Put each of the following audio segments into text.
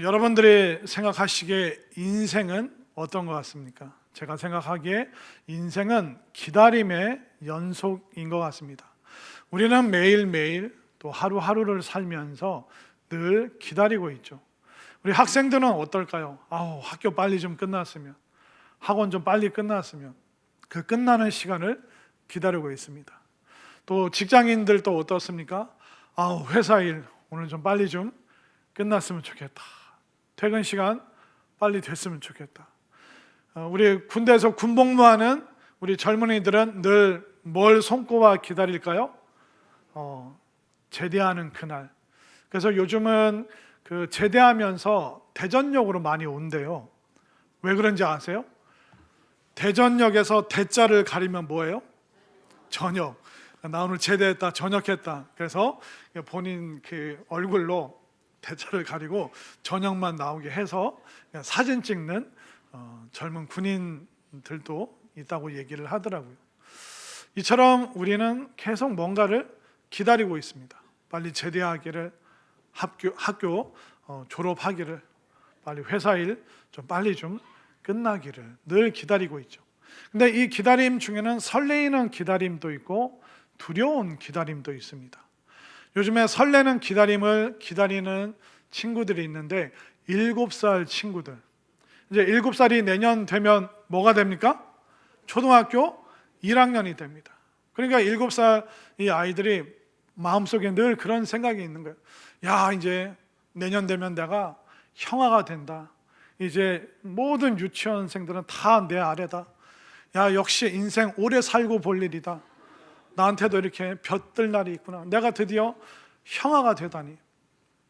여러분들이 생각하시기에 인생은 어떤 것 같습니까? 제가 생각하기에 인생은 기다림의 연속인 것 같습니다. 우리는 매일매일 또 하루하루를 살면서 늘 기다리고 있죠. 우리 학생들은 어떨까요? 학교 빨리 좀 끝났으면, 학원 좀 빨리 끝났으면, 그 끝나는 시간을 기다리고 있습니다. 또 직장인들도 어떻습니까? 회사 일 오늘 좀 빨리 좀 끝났으면 좋겠다. 퇴근 시간 빨리 됐으면 좋겠다. 우리 군대에서 군복무하는 우리 젊은이들은 늘 뭘 손꼽아 기다릴까요? 제대하는 그날. 그래서 요즘은 그 제대하면서 대전역으로 많이 온대요. 왜 그런지 아세요? 대전역에서 대자를 가리면 뭐예요? 저녁. 나 오늘 제대했다, 전역했다. 그래서 본인 그 얼굴로 대자를 가리고 저녁만 나오게 해서 사진 찍는 젊은 군인들도 있다고 얘기를 하더라고요. 이처럼 우리는 계속 뭔가를 기다리고 있습니다. 빨리 제대하기를, 학교 졸업하기를, 빨리 회사 일 좀 빨리 좀 끝나기를 늘 기다리고 있죠. 근데 이 기다림 중에는 설레이는 기다림도 있고 두려운 기다림도 있습니다. 요즘에 설레는 기다림을 기다리는 친구들이 있는데 7살 친구들, 이제 7살이 내년 되면 뭐가 됩니까? 초등학교 1학년이 됩니다. 그러니까 7살 이 아이들이 마음속에 늘 그런 생각이 있는 거예요. 이제 내년 되면 내가 형아가 된다. 이제 모든 유치원생들은 다 내 아래다. 역시 인생 오래 살고 볼 일이다. 나한테도 이렇게 볕들 날이 있구나. 내가 드디어 형아가 되다니.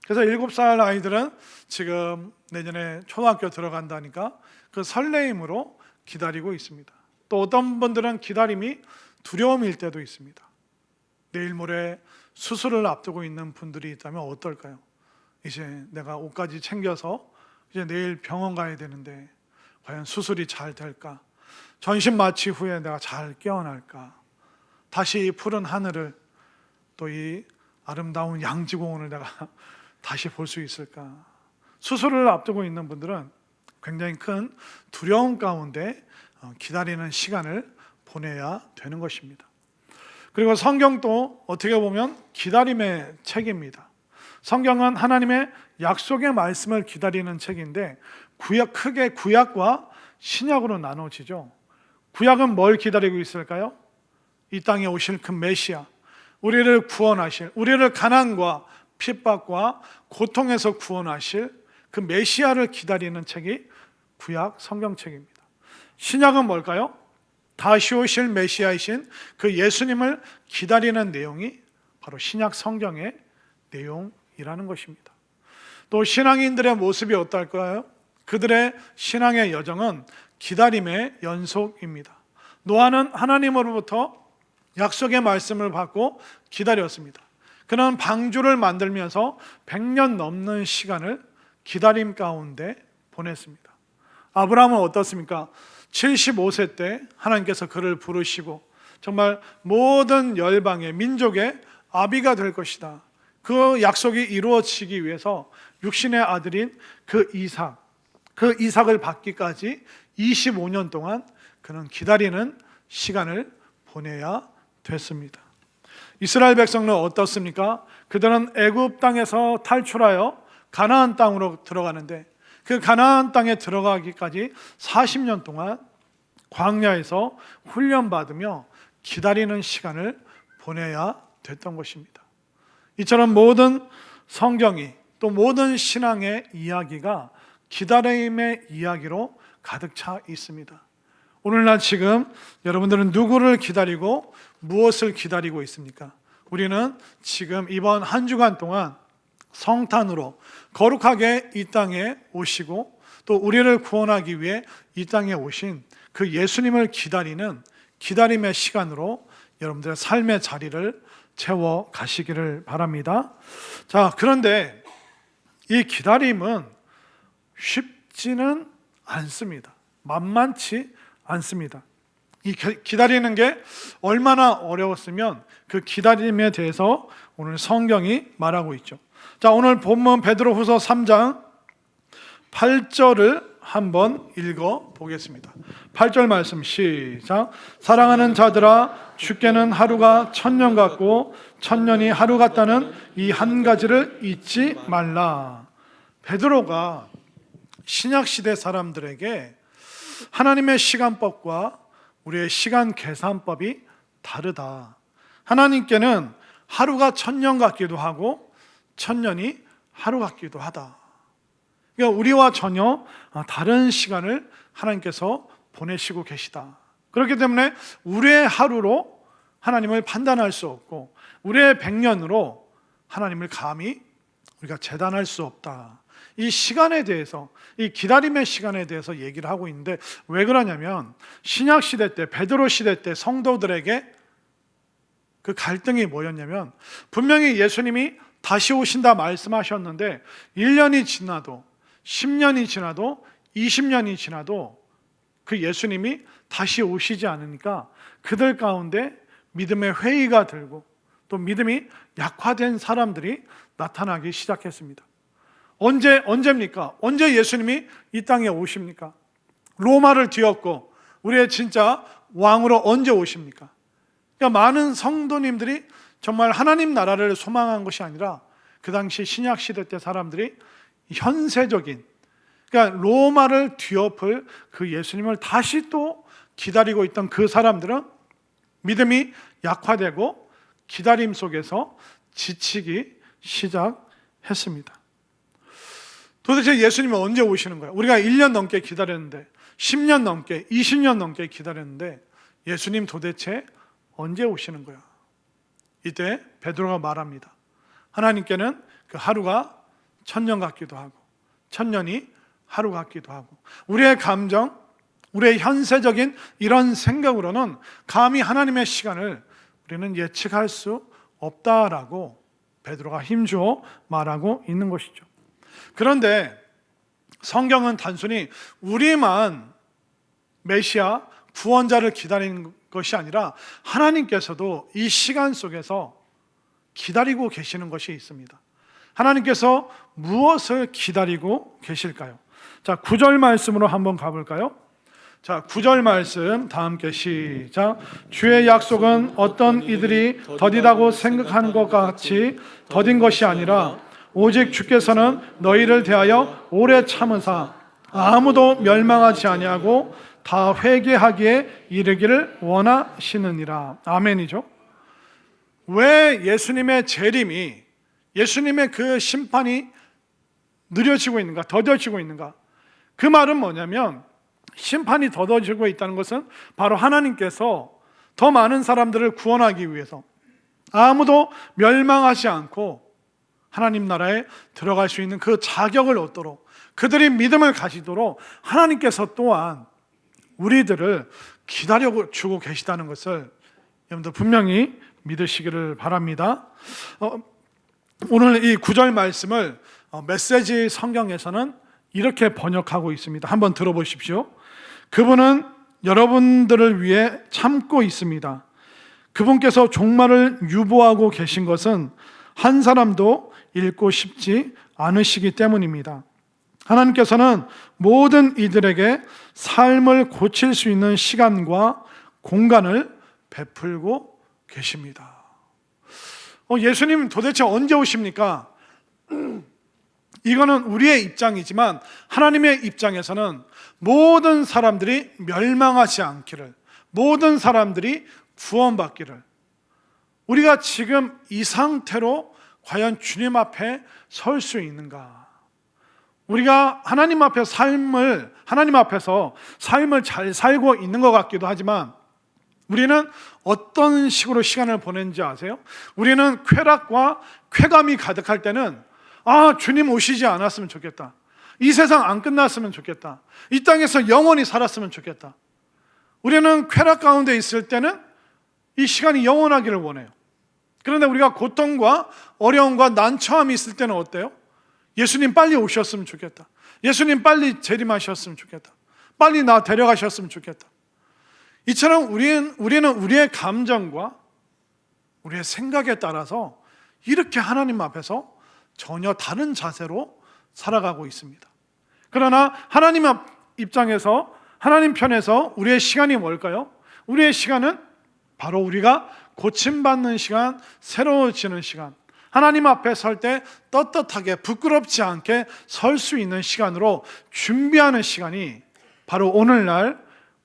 그래서 7살 아이들은 지금 내년에 초등학교 들어간다니까 그 설레임으로 기다리고 있습니다. 또 어떤 분들은 기다림이 두려움일 때도 있습니다. 내일 모레 수술을 앞두고 있는 분들이 있다면 어떨까요? 이제 내가 옷까지 챙겨서 이제 내일 병원 가야 되는데 과연 수술이 잘 될까? 전신 마취 후에 내가 잘 깨어날까? 다시 푸른 하늘을, 또 이 아름다운 양지공원을 내가 다시 볼 수 있을까? 수술을 앞두고 있는 분들은 굉장히 큰 두려움 가운데 기다리는 시간을 보내야 되는 것입니다. 그리고 성경도 어떻게 보면 기다림의 책입니다. 성경은 하나님의 약속의 말씀을 기다리는 책인데 크게 구약과 신약으로 나눠지죠. 구약은 뭘 기다리고 있을까요? 이 땅에 오실 그 메시아, 우리를 구원하실, 우리를 가난과 핍박과 고통에서 구원하실 그 메시아를 기다리는 책이 구약 성경책입니다. 신약은 뭘까요? 다시 오실 메시아이신 그 예수님을 기다리는 내용이 바로 신약 성경의 내용이라는 것입니다. 또 신앙인들의 모습이 어떨까요? 그들의 신앙의 여정은 기다림의 연속입니다. 노아는 하나님으로부터 약속의 말씀을 받고 기다렸습니다. 그는 방주를 만들면서 100년 넘는 시간을 기다림 가운데 보냈습니다. 아브라함은 어떻습니까? 75세 때 하나님께서 그를 부르시고 정말 모든 열방의 민족의 아비가 될 것이다. 그 약속이 이루어지기 위해서 육신의 아들인 그 이삭을 받기까지 25년 동안 그는 기다리는 시간을 보내야 됐습니다. 이스라엘 백성은 어떻습니까? 그들은 애굽 땅에서 탈출하여 가나안 땅으로 들어가는데 그 가나안 땅에 들어가기까지 40년 동안 광야에서 훈련받으며 기다리는 시간을 보내야 됐던 것입니다. 이처럼 모든 성경이 또 모든 신앙의 이야기가 기다림의 이야기로 가득 차 있습니다. 오늘날 지금 여러분들은 누구를 기다리고 무엇을 기다리고 있습니까? 우리는 지금 이번 한 주간 동안 성탄으로 거룩하게 이 땅에 오시고 또 우리를 구원하기 위해 이 땅에 오신 그 예수님을 기다리는 기다림의 시간으로 여러분들의 삶의 자리를 채워 가시기를 바랍니다. 자, 그런데 이 기다림은 쉽지는 않습니다. 만만치 않습니다. 이 기다리는 게 얼마나 어려웠으면 그 기다림에 대해서 오늘 성경이 말하고 있죠. 자, 오늘 본문 베드로후서 3장 8절을 한번 읽어 보겠습니다. 8절 말씀 시작. 사랑하는 자들아, 주께는 하루가 천년 같고 천년이 하루 같다는 이 한 가지를 잊지 말라. 베드로가 신약시대 사람들에게 하나님의 시간법과 우리의 시간 계산법이 다르다. 하나님께는 하루가 천년 같기도 하고 천년이 하루 같기도 하다. 그러니까 우리와 전혀 다른 시간을 하나님께서 보내시고 계시다. 그렇기 때문에 우리의 하루로 하나님을 판단할 수 없고 우리의 100년으로 하나님을 감히 우리가 재단할 수 없다. 이 시간에 대해서, 이 기다림의 시간에 대해서 얘기를 하고 있는데, 왜 그러냐면 신약 시대 때, 베드로 시대 때 성도들에게 그 갈등이 뭐였냐면, 분명히 예수님이 다시 오신다 말씀하셨는데 1년이 지나도 10년이 지나도 20년이 지나도 그 예수님이 다시 오시지 않으니까 그들 가운데 믿음의 회의가 들고 또 믿음이 약화된 사람들이 나타나기 시작했습니다. 언제입니까? 언제 예수님이 이 땅에 오십니까? 로마를 뒤엎고 우리의 진짜 왕으로 언제 오십니까? 그러니까 많은 성도님들이 정말 하나님 나라를 소망한 것이 아니라 그 당시 신약 시대 때 사람들이 현세적인, 그러니까 로마를 뒤엎을 그 예수님을 다시 또 기다리고 있던 그 사람들은 믿음이 약화되고 기다림 속에서 지치기 시작했습니다. 도대체 예수님은 언제 오시는 거예요? 우리가 1년 넘게 기다렸는데, 10년 넘게, 20년 넘게 기다렸는데 예수님 도대체 언제 오시는 거야? 이때 베드로가 말합니다. 하나님께는 그 하루가 천년 같기도 하고 천년이 하루 같기도 하고, 우리의 감정, 우리의 현세적인 이런 생각으로는 감히 하나님의 시간을 우리는 예측할 수 없다라고 베드로가 힘주어 말하고 있는 것이죠. 그런데 성경은 단순히 우리만 메시아 구원자를 기다리는 것이 아니라 하나님께서도 이 시간 속에서 기다리고 계시는 것이 있습니다. 하나님께서 무엇을 기다리고 계실까요? 자, 9절 말씀으로 한번 가볼까요? 자, 9절 말씀 다 함께 시작. 주의 약속은 어떤 이들이 더디다고 생각하는 것 같이 더딘 것이 아니라 오직 주께서는 너희를 대하여 오래 참으사 아무도 멸망하지 아니하고 다 회개하기에 이르기를 원하시느니라. 아멘이죠. 왜 예수님의 재림이, 예수님의 그 심판이 느려지고 있는가, 더뎌지고 있는가? 그 말은 뭐냐면, 심판이 더뎌지고 있다는 것은 바로 하나님께서 더 많은 사람들을 구원하기 위해서 아무도 멸망하지 않고 하나님 나라에 들어갈 수 있는 그 자격을 얻도록, 그들이 믿음을 가지도록 하나님께서 또한 우리들을 기다려 주고 계시다는 것을 여러분들 분명히 믿으시기를 바랍니다. 오늘 이 9절 말씀을 메시지 성경에서는 이렇게 번역하고 있습니다. 한번 들어보십시오. 그분은 여러분들을 위해 참고 있습니다. 그분께서 종말을 유보하고 계신 것은 한 사람도 잃고 싶지 않으시기 때문입니다. 하나님께서는 모든 이들에게 삶을 고칠 수 있는 시간과 공간을 베풀고 계십니다. 예수님 도대체 언제 오십니까? 이거는 우리의 입장이지만 하나님의 입장에서는 모든 사람들이 멸망하지 않기를, 모든 사람들이 구원받기를, 우리가 지금 이 상태로 과연 주님 앞에 설 수 있는가? 우리가 하나님 앞에서 삶을 잘 살고 있는 것 같기도 하지만 우리는 어떤 식으로 시간을 보내는지 아세요? 우리는 쾌락과 쾌감이 가득할 때는 주님 오시지 않았으면 좋겠다. 이 세상 안 끝났으면 좋겠다. 이 땅에서 영원히 살았으면 좋겠다. 우리는 쾌락 가운데 있을 때는 이 시간이 영원하기를 원해요. 그런데 우리가 고통과 어려움과 난처함이 있을 때는 어때요? 예수님 빨리 오셨으면 좋겠다. 예수님 빨리 재림하셨으면 좋겠다. 빨리 나 데려가셨으면 좋겠다. 이처럼 우리는 우리의 감정과 우리의 생각에 따라서 이렇게 하나님 앞에서 전혀 다른 자세로 살아가고 있습니다. 그러나 하나님 입장에서, 하나님 편에서 우리의 시간이 뭘까요? 우리의 시간은 바로 우리가 고침받는 시간, 새로워지는 시간, 하나님 앞에 설 때 떳떳하게 부끄럽지 않게 설 수 있는 시간으로 준비하는 시간이 바로 오늘날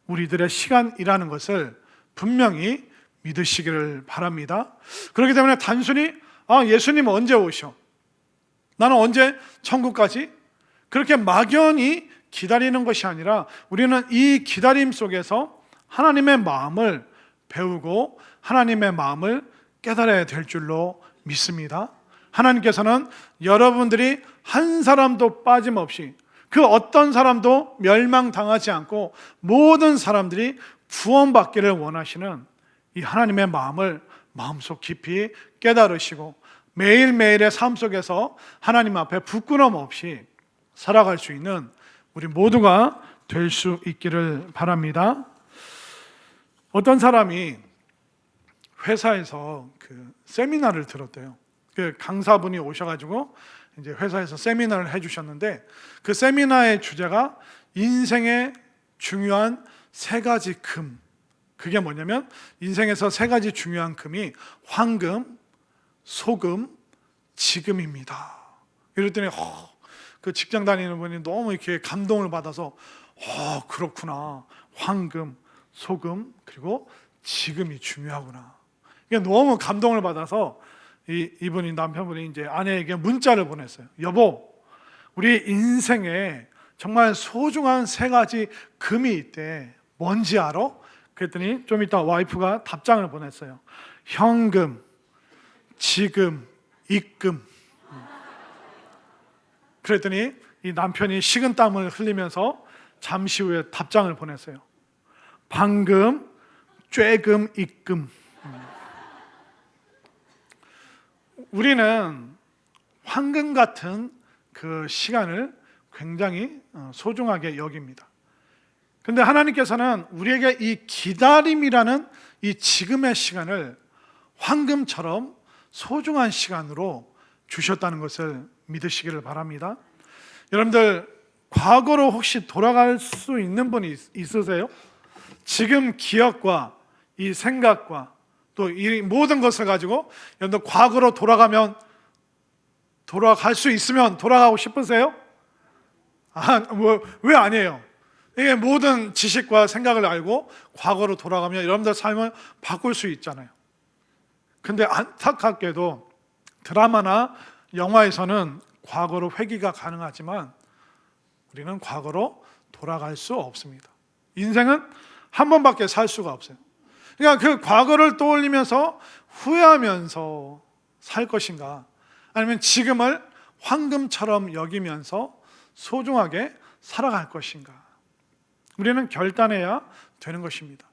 우리들의 시간이라는 것을 분명히 믿으시기를 바랍니다. 그렇기 때문에 단순히 예수님 언제 오셔? 나는 언제 천국까지? 그렇게 막연히 기다리는 것이 아니라 우리는 이 기다림 속에서 하나님의 마음을 배우고 하나님의 마음을 깨달아야 될 줄로 믿습니다. 하나님께서는 여러분들이 한 사람도 빠짐없이, 그 어떤 사람도 멸망당하지 않고 모든 사람들이 구원받기를 원하시는 이 하나님의 마음을 마음속 깊이 깨달으시고 매일매일의 삶 속에서 하나님 앞에 부끄럼 없이 살아갈 수 있는 우리 모두가 될 수 있기를 바랍니다. 어떤 사람이 회사에서 그 세미나를 들었대요. 그 강사분이 오셔가지고 이제 회사에서 세미나를 해주셨는데, 그 세미나의 주제가 인생의 중요한 세 가지 금. 그게 뭐냐면 인생에서 세 가지 중요한 금이 황금, 소금, 지금입니다. 이랬더니 그 직장 다니는 분이 너무 이렇게 감동을 받아서 그렇구나. 황금, 소금, 그리고 지금이 중요하구나. 이게 너무 감동을 받아서 이분이, 남편분이 이제 아내에게 문자를 보냈어요. 여보, 우리 인생에 정말 소중한 세 가지 금이 있대. 뭔지 알아? 그랬더니 좀 이따 와이프가 답장을 보냈어요. 현금, 지금, 입금. 그랬더니 이 남편이 식은땀을 흘리면서 잠시 후에 답장을 보냈어요. 방금, 쬐금, 입금. 우리는 황금 같은 그 시간을 굉장히 소중하게 여깁니다. 근데 하나님께서는 우리에게 이 기다림이라는 이 지금의 시간을 황금처럼 소중한 시간으로 주셨다는 것을 믿으시기를 바랍니다. 여러분들, 과거로 혹시 돌아갈 수 있는 분이 있으세요? 지금 기억과 이 생각과 또 이 모든 것을 가지고 여러분들 과거로 돌아갈 수 있으면 돌아가고 싶으세요? 왜 아니에요? 이게 모든 지식과 생각을 알고 과거로 돌아가면 여러분들 삶을 바꿀 수 있잖아요. 근데 안타깝게도 드라마나 영화에서는 과거로 회귀가 가능하지만 우리는 과거로 돌아갈 수 없습니다. 인생은 한 번밖에 살 수가 없어요. 그러니까 그 과거를 떠올리면서 후회하면서 살 것인가, 아니면 지금을 황금처럼 여기면서 소중하게 살아갈 것인가, 우리는 결단해야 되는 것입니다.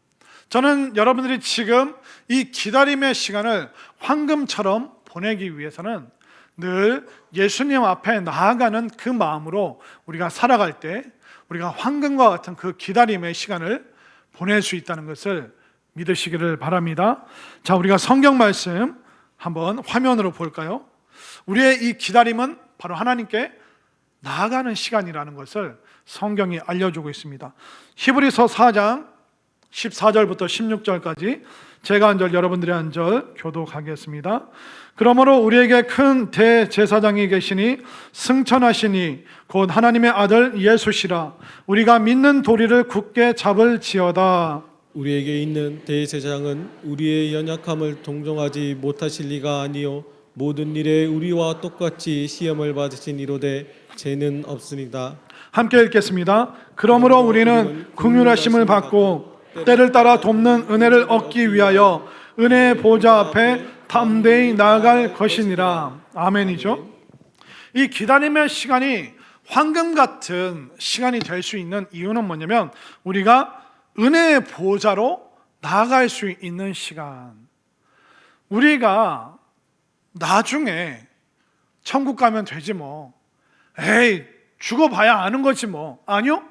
저는 여러분들이 지금 이 기다림의 시간을 황금처럼 보내기 위해서는 늘 예수님 앞에 나아가는 그 마음으로 우리가 살아갈 때 우리가 황금과 같은 그 기다림의 시간을 보낼 수 있다는 것을 믿으시기를 바랍니다. 자, 우리가 성경 말씀 한번 화면으로 볼까요? 우리의 이 기다림은 바로 하나님께 나아가는 시간이라는 것을 성경이 알려주고 있습니다. 히브리서 4장 14절부터 16절까지 제가 한 절, 여러분들이 한 절 교독하겠습니다. 그러므로 우리에게 큰 대제사장이 계시니 승천하시니 곧 하나님의 아들 예수시라. 우리가 믿는 도리를 굳게 잡을지어다. 우리에게 있는 대제사장은 우리의 연약함을 동정하지 못하실 리가 아니요 모든 일에 우리와 똑같이 시험을 받으신 이로되 죄는 없으니이다. 함께 읽겠습니다. 그러므로 우리는 긍휼하심을 받고 때를 따라 돕는 은혜를 얻기 위하여 은혜의 보좌 앞에 담대히 나아갈 것이니라. 아멘이죠. 이 기다림의 시간이 황금 같은 시간이 될 수 있는 이유는 뭐냐면 우리가 은혜의 보좌로 나아갈 수 있는 시간. 우리가 나중에 천국 가면 되지 뭐, 에이 죽어봐야 아는 거지 뭐. 아니요,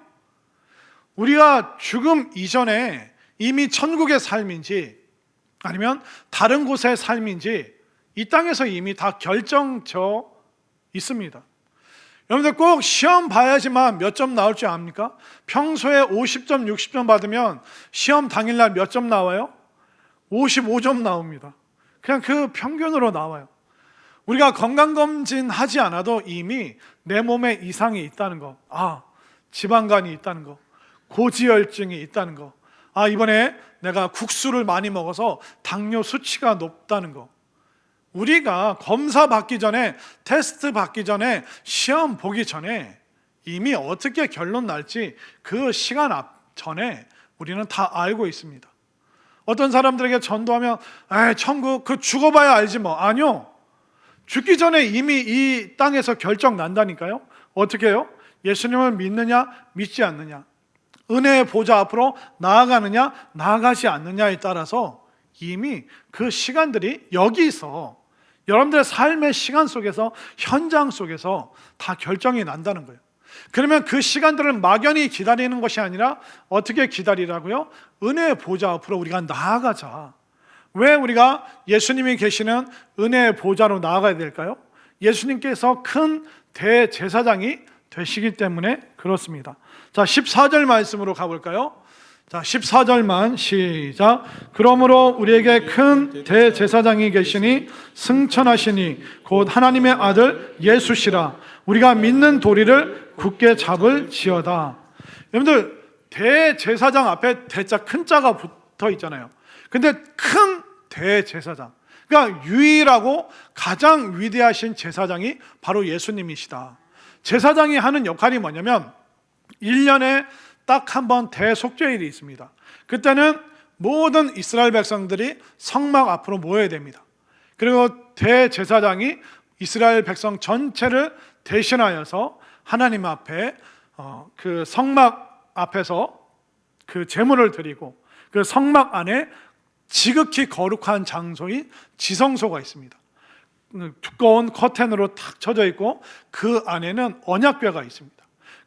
우리가 죽음 이전에 이미 천국의 삶인지 아니면 다른 곳의 삶인지 이 땅에서 이미 다 결정져 있습니다. 여러분들 꼭 시험 봐야지만 몇 점 나올 줄 압니까? 평소에 50점, 60점 받으면 시험 당일날 몇 점 나와요? 55점 나옵니다. 그냥 그 평균으로 나와요. 우리가 건강검진 하지 않아도 이미 내 몸에 이상이 있다는 거, 지방간이 있다는 거, 고지혈증이 있다는 거, 이번에 내가 국수를 많이 먹어서 당뇨 수치가 높다는 거, 우리가 검사 받기 전에, 테스트 받기 전에, 시험 보기 전에 이미 어떻게 결론 날지 그 시간 전에 우리는 다 알고 있습니다. 어떤 사람들에게 전도하면 천국 그 죽어봐야 알지 뭐. 아니요, 죽기 전에 이미 이 땅에서 결정 난다니까요. 어떻게 해요? 예수님을 믿느냐 믿지 않느냐, 은혜의 보좌 앞으로 나아가느냐 나아가지 않느냐에 따라서 이미 그 시간들이 여기서 여러분들의 삶의 시간 속에서, 현장 속에서 다 결정이 난다는 거예요. 그러면 그 시간들을 막연히 기다리는 것이 아니라 어떻게 기다리라고요? 은혜의 보좌 앞으로 우리가 나아가자. 왜 우리가 예수님이 계시는 은혜의 보좌로 나아가야 될까요? 예수님께서 큰 대제사장이 되시기 때문에 그렇습니다. 자, 14절 말씀으로 가볼까요? 자, 14절만 시작. 그러므로 우리에게 큰 대제사장이 계시니 승천하시니 곧 하나님의 아들 예수시라. 우리가 믿는 도리를 굳게 잡을지어다. 여러분들, 대제사장 앞에 대자 큰 자가 붙어 있잖아요. 근데 큰 대제사장, 그러니까 유일하고 가장 위대하신 제사장이 바로 예수님이시다. 제사장이 하는 역할이 뭐냐면 1년에 딱 한 번 대속죄일이 있습니다. 그때는 모든 이스라엘 백성들이 성막 앞으로 모여야 됩니다. 그리고 대제사장이 이스라엘 백성 전체를 대신하여서 하나님 앞에 그 성막 앞에서 그 제물을 드리고, 그 성막 안에 지극히 거룩한 장소인 지성소가 있습니다. 두꺼운 커튼으로 탁 쳐져 있고 그 안에는 언약궤가 있습니다.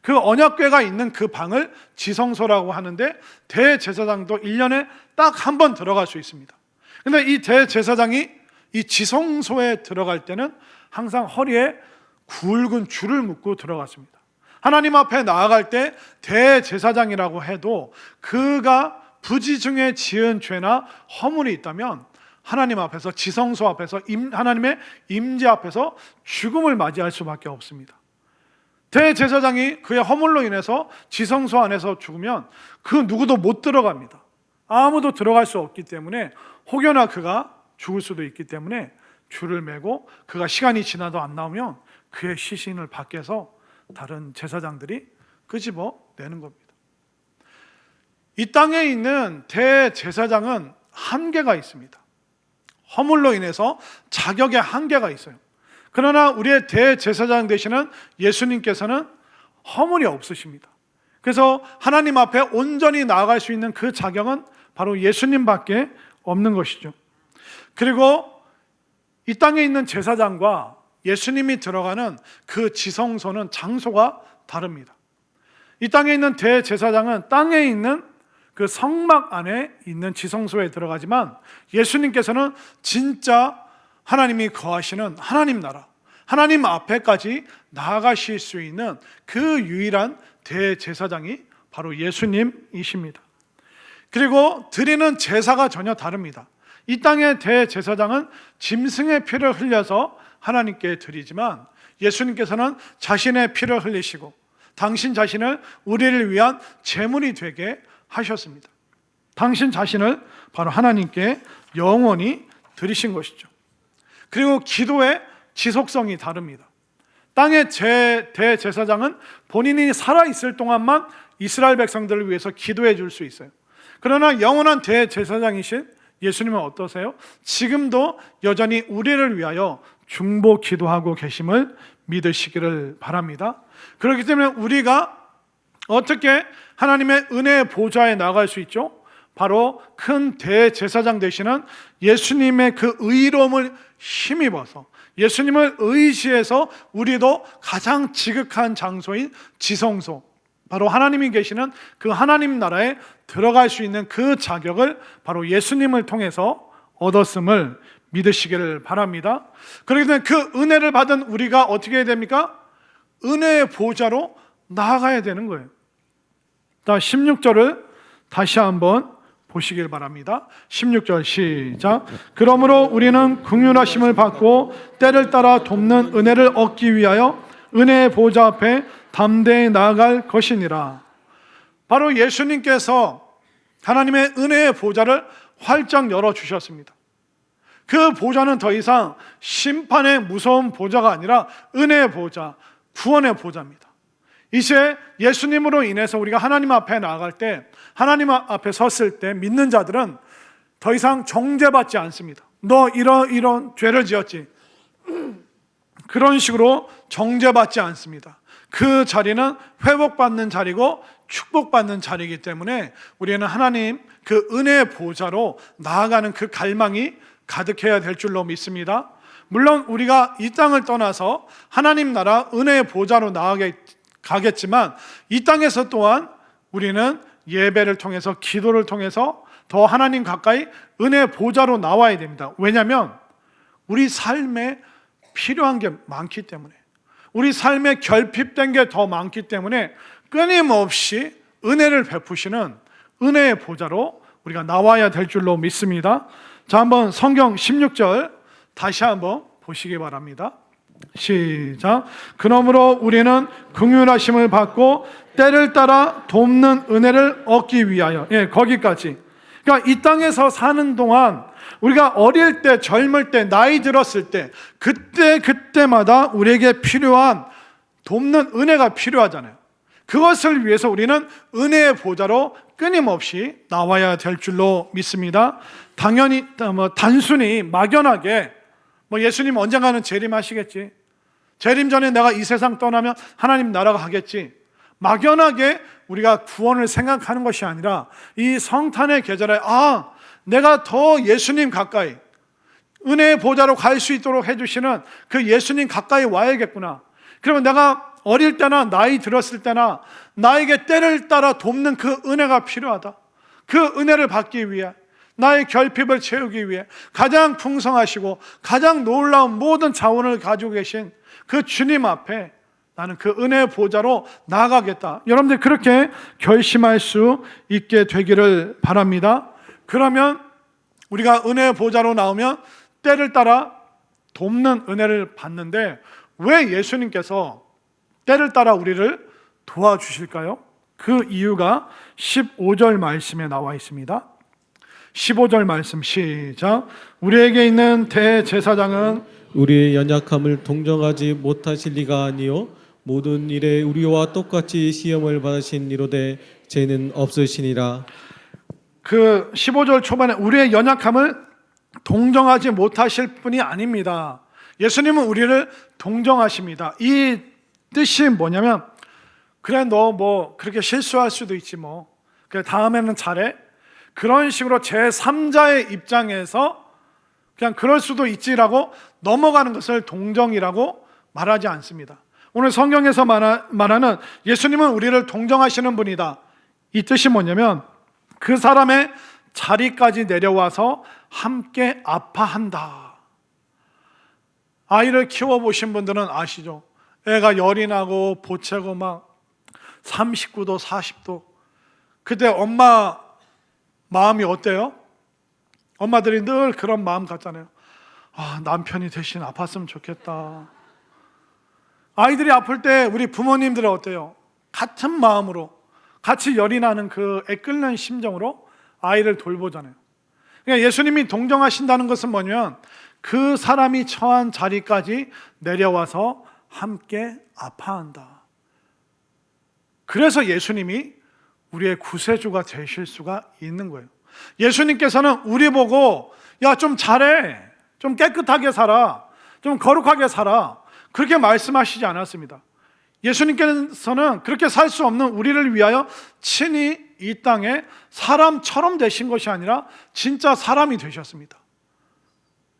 그 언약궤가 있는 그 방을 지성소라고 하는데, 대제사장도 1년에 딱 한 번 들어갈 수 있습니다. 근데 이 대제사장이 이 지성소에 들어갈 때는 항상 허리에 굵은 줄을 묶고 들어갔습니다. 하나님 앞에 나아갈 때 대제사장이라고 해도 그가 부지 중에 지은 죄나 허물이 있다면 하나님 앞에서, 지성소 앞에서, 하나님의 임재 앞에서 죽음을 맞이할 수밖에 없습니다. 대제사장이 그의 허물로 인해서 지성소 안에서 죽으면 그 누구도 못 들어갑니다. 아무도 들어갈 수 없기 때문에, 혹여나 그가 죽을 수도 있기 때문에 줄을 매고 그가 시간이 지나도 안 나오면 그의 시신을 밖에서 다른 제사장들이 끄집어 내는 겁니다. 이 땅에 있는 대제사장은 한계가 있습니다. 허물로 인해서 자격의 한계가 있어요. 그러나 우리의 대제사장 되시는 예수님께서는 허물이 없으십니다. 그래서 하나님 앞에 온전히 나아갈 수 있는 그 자격은 바로 예수님밖에 없는 것이죠. 그리고 이 땅에 있는 제사장과 예수님이 들어가는 그 지성소는 장소가 다릅니다. 이 땅에 있는 대제사장은 땅에 있는 그 성막 안에 있는 지성소에 들어가지만, 예수님께서는 진짜 하나님이 거하시는 하나님 나라, 하나님 앞에까지 나아가실 수 있는 그 유일한 대제사장이 바로 예수님이십니다. 그리고 드리는 제사가 전혀 다릅니다. 이 땅의 대제사장은 짐승의 피를 흘려서 하나님께 드리지만, 예수님께서는 자신의 피를 흘리시고 당신 자신을 우리를 위한 제물이 되게 하셨습니다. 당신 자신을 바로 하나님께 영원히 드리신 것이죠. 그리고 기도의 지속성이 다릅니다. 땅의 대제사장은 본인이 살아있을 동안만 이스라엘 백성들을 위해서 기도해 줄 수 있어요. 그러나 영원한 대제사장이신 예수님은 어떠세요? 지금도 여전히 우리를 위하여 중보 기도하고 계심을 믿으시기를 바랍니다. 그렇기 때문에 우리가 어떻게 하나님의 은혜의 보좌에 나갈 수 있죠? 바로 큰 대제사장 되시는 예수님의 그 의로움을 힘입어서, 예수님을 의지해서 우리도 가장 지극한 장소인 지성소, 바로 하나님이 계시는 그 하나님 나라에 들어갈 수 있는 그 자격을 바로 예수님을 통해서 얻었음을 믿으시기를 바랍니다. 그렇기 때문에 그 은혜를 받은 우리가 어떻게 해야 됩니까? 은혜의 보좌로 나아가야 되는 거예요. 16절을 다시 한번 보시길 바랍니다. 16절 시작. 그러므로 우리는 긍휼하심을 받고 때를 따라 돕는 은혜를 얻기 위하여 은혜의 보좌 앞에 담대히 나아갈 것이니라. 바로 예수님께서 하나님의 은혜의 보좌를 활짝 열어주셨습니다. 그 보좌는 더 이상 심판의 무서운 보좌가 아니라 은혜의 보좌, 구원의 보좌입니다. 이제 예수님으로 인해서 우리가 하나님 앞에 나아갈 때, 하나님 앞에 섰을 때 믿는 자들은 더 이상 정죄받지 않습니다. 너 이런 죄를 지었지, 그런 식으로 정죄받지 않습니다. 그 자리는 회복받는 자리고 축복받는 자리이기 때문에 우리는 하나님 그 은혜의 보좌로 나아가는 그 갈망이 가득해야 될 줄로 믿습니다. 물론 우리가 이 땅을 떠나서 하나님 나라 은혜의 보좌로 나아가겠지만 이 땅에서 또한 우리는 예배를 통해서, 기도를 통해서 더 하나님 가까이 은혜의 보좌로 나와야 됩니다. 왜냐하면 우리 삶에 필요한 게 많기 때문에, 우리 삶에 결핍된 게 더 많기 때문에 끊임없이 은혜를 베푸시는 은혜의 보좌로 우리가 나와야 될 줄로 믿습니다. 자, 한번 성경 16절 다시 한번 보시기 바랍니다. 시작. 그러므로 우리는 긍휼하심을 받고 때를 따라 돕는 은혜를 얻기 위하여. 거기까지. 그러니까 이 땅에서 사는 동안 우리가 어릴 때, 젊을 때, 나이 들었을 때 그때마다 우리에게 필요한 돕는 은혜가 필요하잖아요. 그것을 위해서 우리는 은혜의 보좌로 끊임없이 나와야 될 줄로 믿습니다. 당연히 단순히 막연하게 예수님 언젠가는 재림하시겠지, 재림 전에 내가 이 세상 떠나면 하나님 나라가 가겠지, 막연하게 우리가 구원을 생각하는 것이 아니라 이 성탄의 계절에 내가 더 예수님 가까이, 은혜의 보좌로 갈 수 있도록 해주시는 그 예수님 가까이 와야겠구나. 그러면 내가 어릴 때나 나이 들었을 때나 나에게 때를 따라 돕는 그 은혜가 필요하다. 그 은혜를 받기 위해, 나의 결핍을 채우기 위해 가장 풍성하시고 가장 놀라운 모든 자원을 가지고 계신 그 주님 앞에 나는 그 은혜의 보좌로 나아가겠다. 여러분들 그렇게 결심할 수 있게 되기를 바랍니다. 그러면 우리가 은혜의 보좌로 나오면 때를 따라 돕는 은혜를 받는데, 왜 예수님께서 때를 따라 우리를 도와주실까요? 그 이유가 15절 말씀에 나와 있습니다. 15절 말씀 시작. 우리에게 있는 대제사장은 우리의 연약함을 동정하지 못하실 리가 아니요 모든 일에 우리와 똑같이 시험을 받으신 이로되 죄는 없으시니라. 그 15절 초반에 우리의 연약함을 동정하지 못하실 분이 아닙니다. 예수님은 우리를 동정하십니다. 이 뜻이 뭐냐면, 그래 너 그렇게 실수할 수도 있지 그래 다음에는 잘해, 그런 식으로 제3자의 입장에서 그냥 그럴 수도 있지라고 넘어가는 것을 동정이라고 말하지 않습니다. 오늘 성경에서 말하는 예수님은 우리를 동정하시는 분이다, 이 뜻이 뭐냐면 그 사람의 자리까지 내려와서 함께 아파한다. 아이를 키워보신 분들은 아시죠? 애가 열이 나고 보채고 막 39도 40도, 그때 엄마 마음이 어때요? 엄마들이 늘 그런 마음 같잖아요. 남편이 대신 아팠으면 좋겠다. 아이들이 아플 때 우리 부모님들은 어때요? 같은 마음으로, 같이 열이 나는 그 애끓는 심정으로 아이를 돌보잖아요. 그러니까 예수님이 동정하신다는 것은 뭐냐면 그 사람이 처한 자리까지 내려와서 함께 아파한다. 그래서 예수님이 우리의 구세주가 되실 수가 있는 거예요. 예수님께서는 우리 보고 야, 좀 잘해, 좀 깨끗하게 살아, 좀 거룩하게 살아, 그렇게 말씀하시지 않았습니다. 예수님께서는 그렇게 살 수 없는 우리를 위하여 친히 이 땅에 사람처럼 되신 것이 아니라 진짜 사람이 되셨습니다.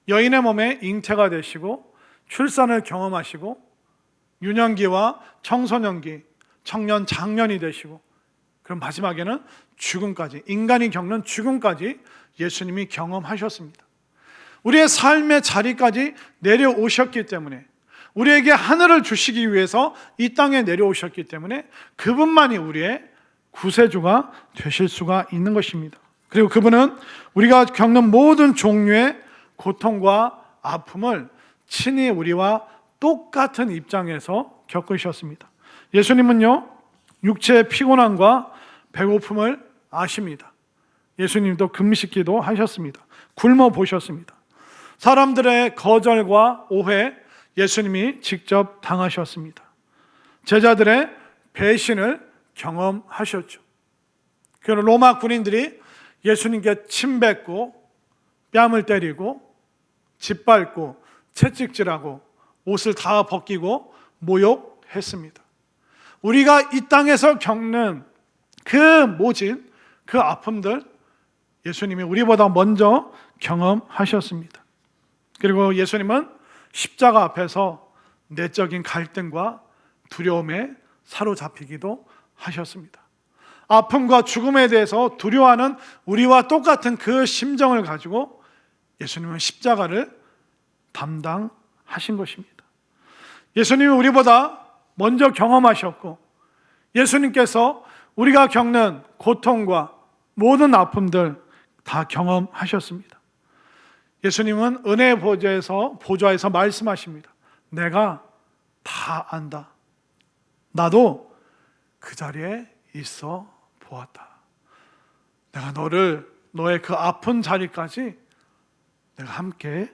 여인의 몸에 잉태가 되시고 출산을 경험하시고 유년기와 청소년기, 청년, 장년이 되시고, 그럼 마지막에는 죽음까지, 인간이 겪는 죽음까지 예수님이 경험하셨습니다. 우리의 삶의 자리까지 내려오셨기 때문에 우리에게 하늘을 주시기 위해서 이 땅에 내려오셨기 때문에 그분만이 우리의 구세주가 되실 수가 있는 것입니다. 그리고 그분은 우리가 겪는 모든 종류의 고통과 아픔을 친히 우리와 똑같은 입장에서 겪으셨습니다. 예수님은요, 육체의 피곤함과 배고픔을 아십니다. 예수님도 금식기도 하셨습니다. 굶어 보셨습니다. 사람들의 거절과 오해 예수님이 직접 당하셨습니다. 제자들의 배신을 경험하셨죠. 그 로마 군인들이 예수님께 침뱉고 뺨을 때리고 짓밟고 채찍질하고 옷을 다 벗기고 모욕했습니다. 우리가 이 땅에서 겪는 그 모진 그 아픔들 예수님이 우리보다 먼저 경험하셨습니다. 그리고 예수님은 십자가 앞에서 내적인 갈등과 두려움에 사로잡히기도 하셨습니다. 아픔과 죽음에 대해서 두려워하는 우리와 똑같은 그 심정을 가지고 예수님은 십자가를 담당하신 것입니다. 예수님이 우리보다 먼저 경험하셨고 예수님께서 우리가 겪는 고통과 모든 아픔들 다 경험하셨습니다. 예수님은 은혜의 보좌에서 말씀하십니다. 내가 다 안다. 나도 그 자리에 있어 보았다. 내가 너의 그 아픈 자리까지 내가 함께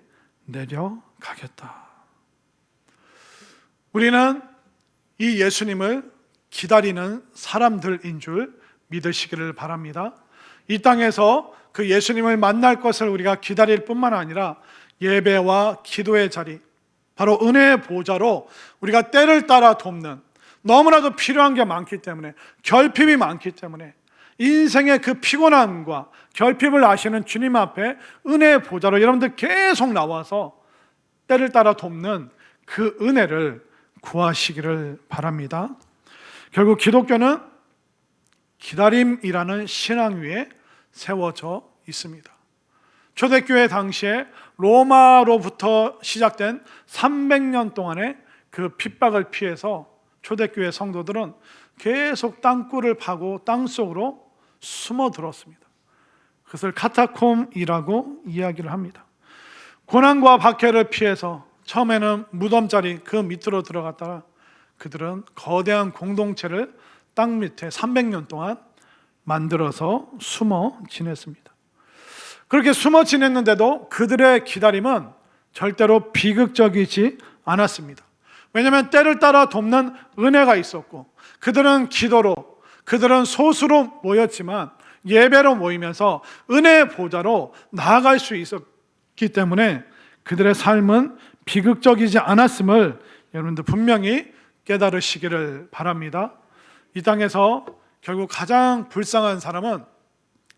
내려가겠다. 우리는 이 예수님을 기다리는 사람들인 줄 믿으시기를 바랍니다. 이 땅에서 그 예수님을 만날 것을 우리가 기다릴 뿐만 아니라 예배와 기도의 자리, 바로 은혜의 보좌로 우리가 때를 따라 돕는, 너무나도 필요한 게 많기 때문에, 결핍이 많기 때문에 인생의 그 피곤함과 결핍을 아시는 주님 앞에 은혜의 보좌로 여러분들 계속 나와서 때를 따라 돕는 그 은혜를 구하시기를 바랍니다. 결국 기독교는 기다림이라는 신앙 위에 세워져 있습니다. 초대교회 당시에 로마로부터 시작된 300년 동안의 그 핍박을 피해서 초대교회 성도들은 계속 땅굴을 파고 땅속으로 숨어들었습니다. 그것을 카타콤이라고 이야기를 합니다. 고난과 박해를 피해서 처음에는 무덤자리 그 밑으로 들어갔다가 그들은 거대한 공동체를 땅 밑에 300년 동안 만들어서 숨어 지냈습니다. 그렇게 숨어 지냈는데도 그들의 기다림은 절대로 비극적이지 않았습니다. 왜냐하면 때를 따라 돕는 은혜가 있었고, 그들은 기도로, 그들은 소수로 모였지만 예배로 모이면서 은혜의 보좌로 나아갈 수 있었기 때문에 그들의 삶은 비극적이지 않았음을 여러분들 분명히 깨달으시기를 바랍니다. 이 땅에서 결국 가장 불쌍한 사람은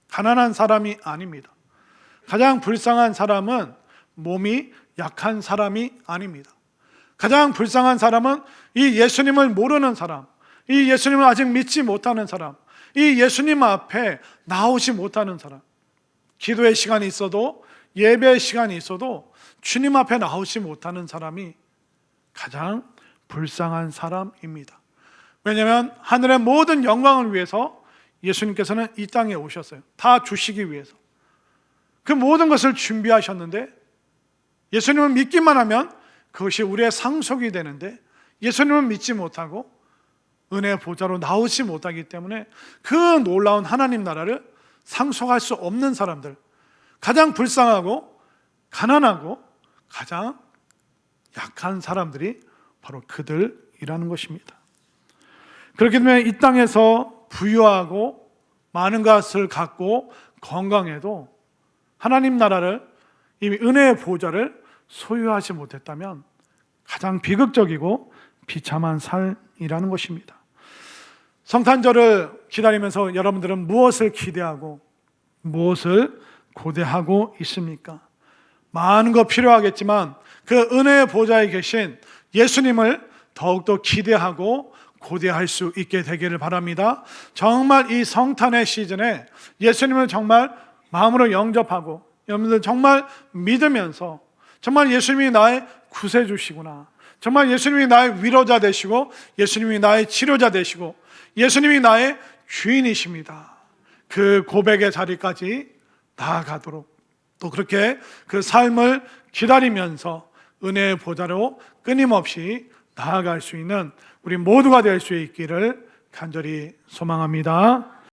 가난한 사람이 아닙니다. 가장 불쌍한 사람은 몸이 약한 사람이 아닙니다. 가장 불쌍한 사람은 이 예수님을 모르는 사람, 이 예수님을 아직 믿지 못하는 사람, 이 예수님 앞에 나오지 못하는 사람, 기도의 시간이 있어도 예배의 시간이 있어도 주님 앞에 나오지 못하는 사람이 가장 불쌍한 사람입니다. 왜냐하면 하늘의 모든 영광을 위해서 예수님께서는 이 땅에 오셨어요. 다 주시기 위해서. 그 모든 것을 준비하셨는데 예수님을 믿기만 하면 그것이 우리의 상속이 되는데 예수님을 믿지 못하고 은혜의 보좌로 나오지 못하기 때문에 그 놀라운 하나님 나라를 상속할 수 없는 사람들, 가장 불쌍하고 가난하고 가장 약한 사람들이 바로 그들이라는 것입니다. 그렇기 때문에 이 땅에서 부유하고 많은 것을 갖고 건강해도 하나님 나라를, 이미 은혜의 보좌를 소유하지 못했다면 가장 비극적이고 비참한 삶이라는 것입니다. 성탄절을 기다리면서 여러분들은 무엇을 기대하고 무엇을 고대하고 있습니까? 많은 거 필요하겠지만 그 은혜의 보좌에 계신 예수님을 더욱더 기대하고 고대할 수 있게 되기를 바랍니다. 정말 이 성탄의 시즌에 예수님을 정말 마음으로 영접하고 여러분들 정말 믿으면서 정말 예수님이 나의 구세주시구나, 정말 예수님이 나의 위로자 되시고 예수님이 나의 치료자 되시고 예수님이 나의 주인이십니다. 그 고백의 자리까지 나아가도록 또 그렇게 그 삶을 기다리면서 은혜의 보좌로 끊임없이 나아갈 수 있는 우리 모두가 될 수 있기를 간절히 소망합니다.